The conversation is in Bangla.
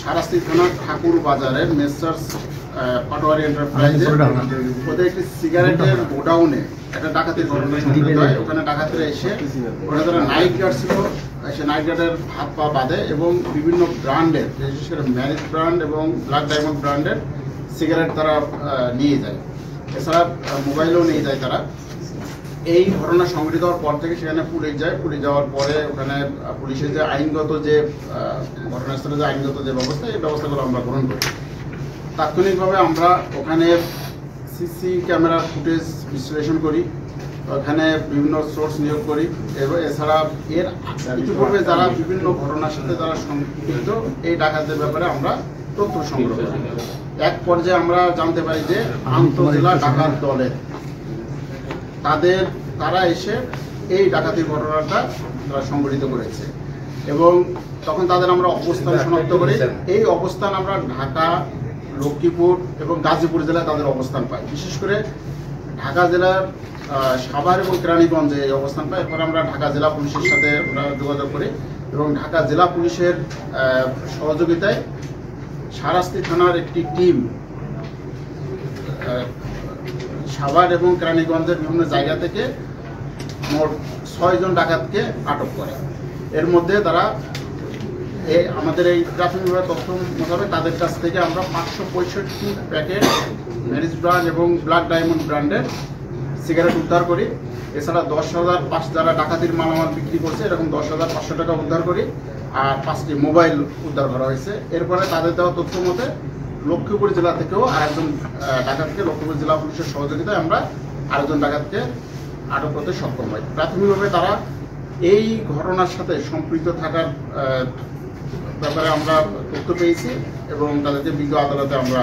সারাস্তি থানার ঠাকুর বাজারের মেসার্স পাটোয়ারি এন্টারপ্রাইজে ওদের একটি সিগারেটের গোডাউনে একটা ডাকাতির ঘটনা সংঘটিত হয়। ওখানে ডাকাতিরা এসে ওখানে তারা নাইট গার্ড ছিল, সে নাইট গার্ডের হাত পা বাঁধে এবং বিভিন্ন ব্র্যান্ডের, বিশেষ করে ম্যারিজ ব্র্যান্ড এবং ব্ল্যাক ডায়মন্ড ব্র্যান্ডের সিগারেট তারা নিয়ে যায়। এছাড়া মোবাইলও নিয়ে যায় তারা। এই ঘটনা সংঘটিত হওয়ার পর থেকে সেখানে পুলিশ যায়। পুলিশ যাওয়ার পরে ওখানে পুলিশের যে আইনগত যে ঘটনাস্থলে যে আইনগত যে ব্যবস্থা, এই ব্যবস্থাগুলো আমরা গ্রহণ করি। তাৎক্ষণিকভাবে আমরা ওখানে সিসি ক্যামেরার ফুটেজ বিশ্লেষণ করি, ওখানে বিভিন্ন সোর্স নিয়োগ করি এবং এছাড়া এর ইতিপূর্বে যারা বিভিন্ন ঘটনার সাথে যারা সম্পৃক্ত এই ডাকাতদের ব্যাপারে আমরা তথ্য সংগ্রহ করি। এক পর্যায়ে আমরা জানতে পারি যে আন্তঃজেলা ডাকাত দলের তারা এসে এই ডাকাতির ঘটনাটা তারা সংঘটিত করেছে এবং তখন তাদের আমরা অবস্থান শনাক্ত করি। এই অবস্থান আমরা ঢাকা, লক্ষ্মীপুর এবং গাজীপুর জেলায় তাদের অবস্থান পাই। বিশেষ করে ঢাকা জেলার সাভার এবং কেরানীগঞ্জে এই অবস্থান পাই। এরপর আমরা ঢাকা জেলা পুলিশের সাথে আমরা যোগাযোগ করি এবং ঢাকা জেলা পুলিশের সহযোগিতায় সারাস্তি থানার একটি টিম সাভার এবং কেরানীগঞ্জের বিভিন্ন জায়গা থেকে মোট 6 জন ডাকাতকে আটক করে। এর মধ্যে তারা আমাদের এই প্রাথমিকভাবে তথ্য মোতাবেক তাদের কাছ থেকে আমরা 565 প্যাকেট ম্যারিজ ব্র্যান্ড এবং ব্ল্যাক ডায়মন্ড ব্র্যান্ডের সিগারেট উদ্ধার করি। এছাড়া 10,000 যারা ডাকাতির মালামাল বিক্রি করছে এরকম 10,500 টাকা উদ্ধার করি আর 5টি মোবাইল উদ্ধার করা হয়েছে। এরপরে তাদের দেওয়া তথ্য মতে লক্ষ্মীপুর জেলা থেকেও আরেকজন ডাকাতকে লক্ষ্মীপুর জেলা পুলিশের সহযোগিতায় আমরা আরেকজন ডাকাতকে আটক করতে সক্ষম হয়। প্রাথমিকভাবে তারা এই ঘটনার সাথে সম্পৃক্ত থাকার ব্যাপারে আমরা তথ্য পেয়েছি এবং তাদেরকে বিজ্ঞ আদালতে আমরা